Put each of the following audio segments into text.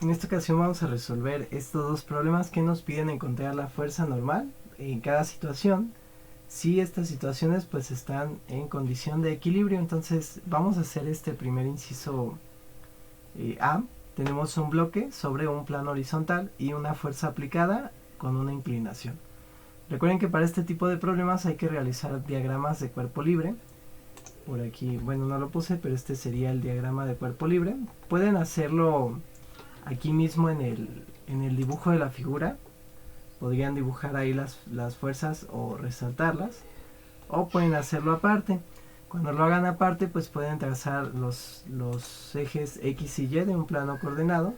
En esta ocasión vamos a resolver estos dos problemas que nos piden encontrar la fuerza normal en cada situación, si estas situaciones pues están en condición de equilibrio. Entonces vamos a hacer este primer inciso A. Tenemos un bloque sobre un plano horizontal y una fuerza aplicada con una inclinación. Recuerden que para este tipo de problemas hay que realizar diagramas de cuerpo libre. Por aquí, bueno, no lo puse, pero este sería el diagrama de cuerpo libre. Pueden hacerlo aquí mismo en el dibujo de la figura. Podrían dibujar ahí las fuerzas o resaltarlas, o pueden hacerlo aparte. Cuando lo hagan aparte, pues pueden trazar los ejes X y Y de un plano coordenado.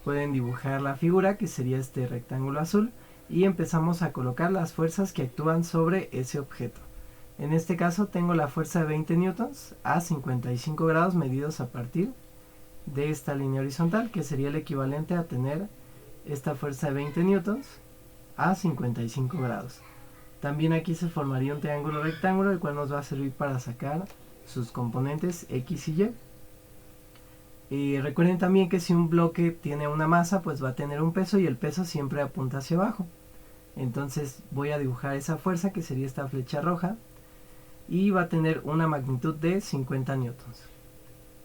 Pueden dibujar la figura, que sería este rectángulo azul, y empezamos a colocar las fuerzas que actúan sobre ese objeto. En este caso tengo la fuerza de 20 newtons a 55 grados medidos a partir de esta línea horizontal, que sería el equivalente a tener esta fuerza de 20 newtons a 55 grados. También aquí se formaría un triángulo rectángulo, el cual nos va a servir para sacar sus componentes X y Y. Recuerden también que si un bloque tiene una masa, pues va a tener un peso, y el peso siempre apunta hacia abajo. Entonces voy a dibujar esa fuerza, que sería esta flecha roja, y va a tener una magnitud de 50 newtons.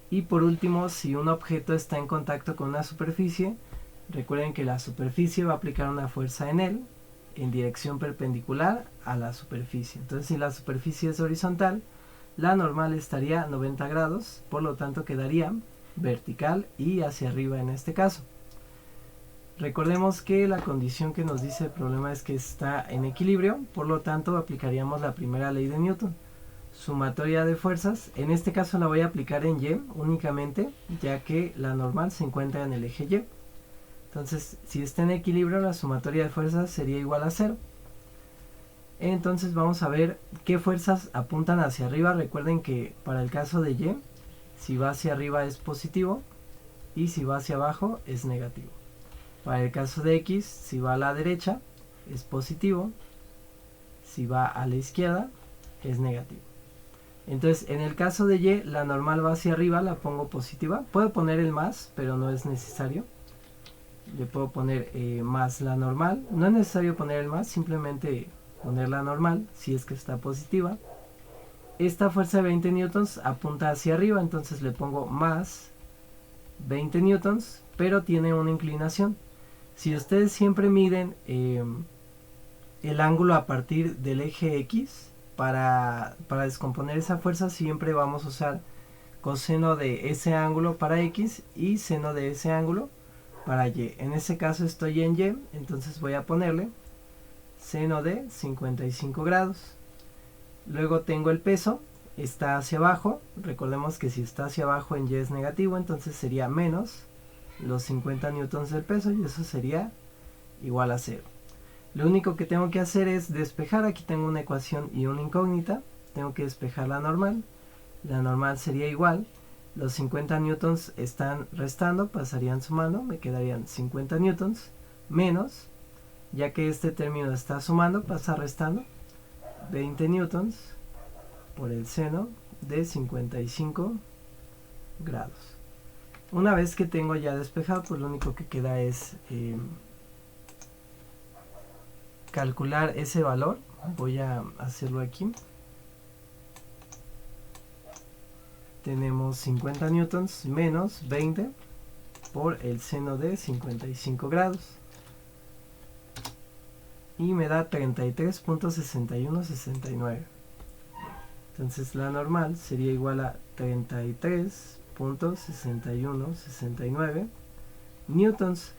Y por último, si un objeto está en contacto con una superficie, recuerden que la superficie va a aplicar una fuerza en él en dirección perpendicular a la superficie. Entonces, si la superficie es horizontal, la normal estaría 90 grados, por lo tanto quedaría vertical y hacia arriba en este caso. Recordemos que la condición que nos dice el problema es que está en equilibrio, por lo tanto aplicaríamos la primera ley de Newton. Sumatoria de fuerzas, en este caso la voy a aplicar en Y únicamente, ya que la normal se encuentra en el eje Y. Entonces, si está en equilibrio, la sumatoria de fuerzas sería igual a 0. Entonces vamos a ver qué fuerzas apuntan hacia arriba. Recuerden que para el caso de Y, si va hacia arriba es positivo y si va hacia abajo es negativo. Para el caso de X, si va a la derecha es positivo, si va a la izquierda es negativo. Entonces, en el caso de Y, la normal va hacia arriba, la pongo positiva. Puedo poner el más, pero no es necesario. Le puedo poner más la normal. No es necesario poner el más, simplemente poner la normal, si es que está positiva. Esta fuerza de 20 newtons apunta hacia arriba, entonces le pongo más 20 newtons, pero tiene una inclinación. Si ustedes siempre miden el ángulo a partir del eje X, para descomponer esa fuerza siempre vamos a usar coseno de ese ángulo para X y seno de ese ángulo para Y. En este caso estoy en Y, entonces voy a ponerle seno de 55 grados. Luego tengo el peso, está hacia abajo. Recordemos que si está hacia abajo en Y es negativo, entonces sería menos los 50 newtons del peso, y eso sería igual a 0. Lo único que tengo que hacer es despejar. Aquí tengo una ecuación y una incógnita. Tengo que despejar la normal. La normal sería igual. Los 50 newtons están restando, pasarían sumando. Me quedarían 50 newtons menos, ya que este término está sumando, pasa restando, 20 newtons por el seno de 55 grados. Una vez que tengo ya despejado, pues lo único que queda es calcular ese valor. Voy a hacerlo aquí. Tenemos 50 newtons menos 20 por el seno de 55 grados. Y me da 33.6169. Entonces la normal sería igual a 33.6169 newtons.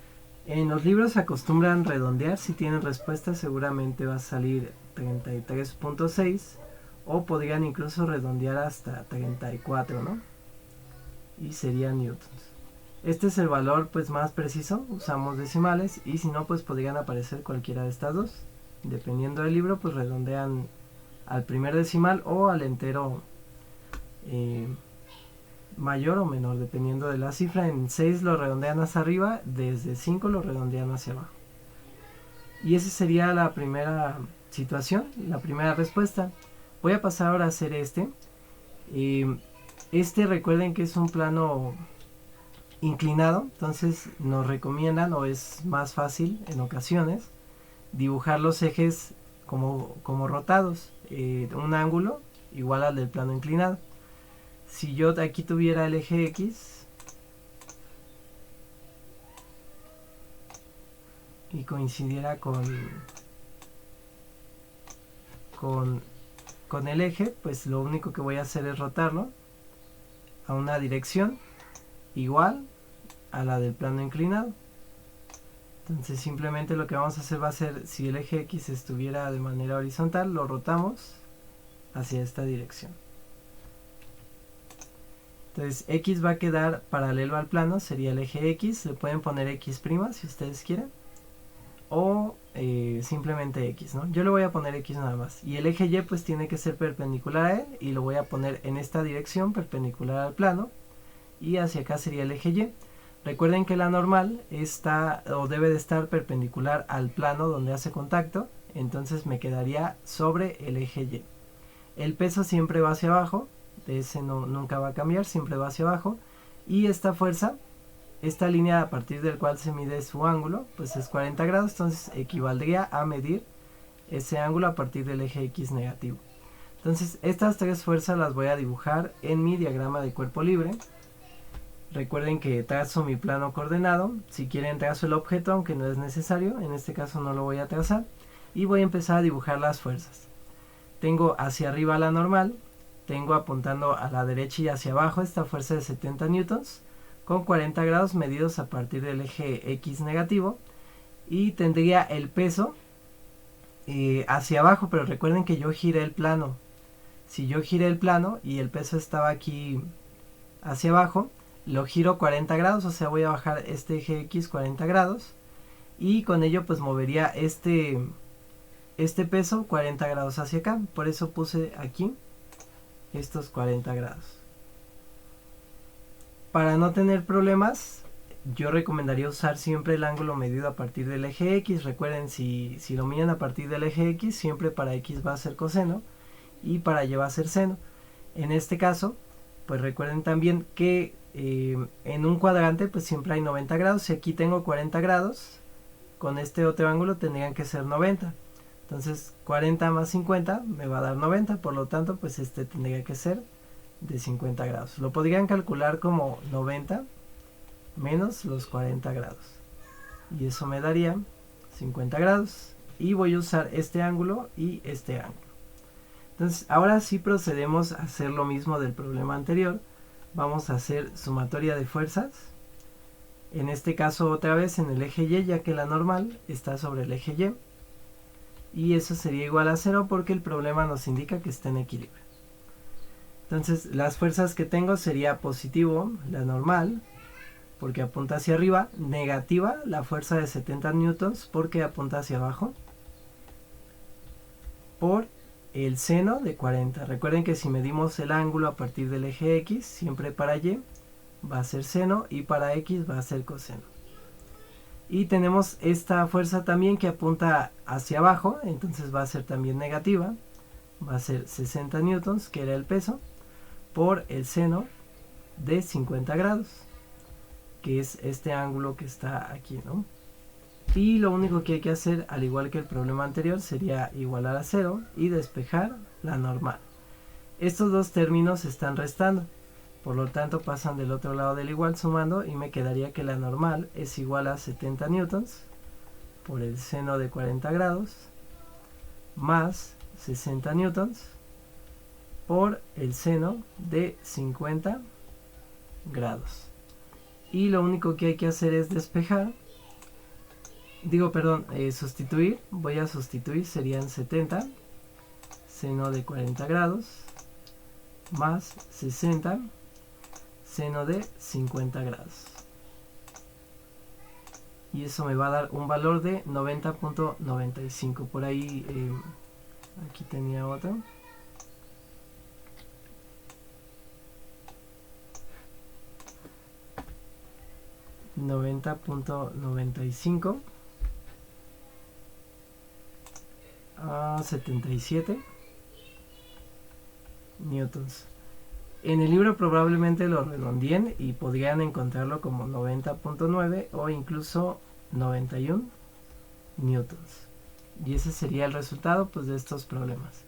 En los libros se acostumbran redondear. Si tienen respuesta seguramente va a salir 33.6, o podrían incluso redondear hasta 34, ¿no? Y sería newtons. Este es el valor pues más preciso, usamos decimales, y si no pues podrían aparecer cualquiera de estas dos. Dependiendo del libro pues redondean al primer decimal o al entero mayor o menor, dependiendo de la cifra. En 6 lo redondean hacia arriba, desde 5 lo redondean hacia abajo. Y esa sería la primera situación, la primera respuesta. Voy a pasar ahora a hacer este. Recuerden que es un plano inclinado, entonces nos recomiendan, o es más fácil en ocasiones, dibujar los ejes como rotados, un ángulo igual al del plano inclinado. Si yo aquí tuviera el eje X y coincidiera con el eje, pues lo único que voy a hacer es rotarlo a una dirección igual a la del plano inclinado. Entonces simplemente lo que vamos a hacer va a ser, si el eje X estuviera de manera horizontal, lo rotamos hacia esta dirección. Entonces X va a quedar paralelo al plano, sería el eje X, le pueden poner X' si ustedes quieren, o simplemente X, ¿no? Yo le voy a poner X nada más, y el eje Y pues tiene que ser perpendicular a él, y lo voy a poner en esta dirección, perpendicular al plano, y hacia acá sería el eje Y. Recuerden que la normal está o debe de estar perpendicular al plano donde hace contacto, entonces me quedaría sobre el eje Y. El peso siempre va hacia abajo, de ese nunca va a cambiar, siempre va hacia abajo, y esta fuerza, esta línea a partir del cual se mide su ángulo, pues es 40 grados, entonces equivaldría a medir ese ángulo a partir del eje X negativo. Entonces estas tres fuerzas las voy a dibujar en mi diagrama de cuerpo libre. Recuerden que trazo mi plano coordenado, si quieren trazo el objeto, aunque no es necesario, en este caso no lo voy a trazar, y voy a empezar a dibujar las fuerzas. Tengo hacia arriba la normal, tengo apuntando a la derecha y hacia abajo esta fuerza de 70 newtons, con 40 grados medidos a partir del eje X negativo, y tendría el peso hacia abajo, pero recuerden que yo giré el plano. Si yo giré el plano y el peso estaba aquí hacia abajo, lo giro 40 grados, o sea voy a bajar este eje X 40 grados, y con ello pues movería este peso 40 grados hacia acá, por eso puse aquí estos 40 grados. Para no tener problemas, yo recomendaría usar siempre el ángulo medido a partir del eje X. Recuerden, si lo miden a partir del eje X, siempre para X va a ser coseno y para Y va a ser seno. En este caso, pues recuerden también que en un cuadrante pues siempre hay 90 grados. Si aquí tengo 40 grados, con este otro ángulo tendrían que ser 90. Entonces 40 más 50 me va a dar 90, por lo tanto pues este tendría que ser de 50 grados. Lo podrían calcular como 90 menos los 40 grados. Y eso me daría 50 grados. Y voy a usar este ángulo y este ángulo. Entonces ahora sí procedemos a hacer lo mismo del problema anterior. Vamos a hacer sumatoria de fuerzas. En este caso otra vez en el eje Y, ya que la normal está sobre el eje Y. Y eso sería igual a 0 porque el problema nos indica que está en equilibrio. Entonces las fuerzas que tengo sería positivo, la normal, porque apunta hacia arriba, negativa, la fuerza de 70 newtons, porque apunta hacia abajo, por el seno de 40. Recuerden que si medimos el ángulo a partir del eje X, siempre para Y va a ser seno y para X va a ser coseno. Y tenemos esta fuerza también que apunta hacia abajo, entonces va a ser también negativa, va a ser 60 newtons, que era el peso, por el seno de 50 grados, que es este ángulo que está aquí, ¿no? Y lo único que hay que hacer, al igual que el problema anterior, sería igualar a 0 y despejar la normal. Estos dos términos se están restando, por lo tanto pasan del otro lado del igual sumando, y me quedaría que la normal es igual a 70 newtons por el seno de 40 grados más 60 newtons por el seno de 50 grados. Y lo único que hay que hacer es despejar, sustituir. Voy a sustituir, serían 70 seno de 40 grados más 60 seno de 50 grados. Y eso me va a dar un valor de 90.95. Por ahí, aquí tenía otro. .95 a 77 newtons. En el libro probablemente lo redondeen y podrían encontrarlo como 90.9 o incluso 91 newtons. Y ese sería el resultado pues de estos problemas.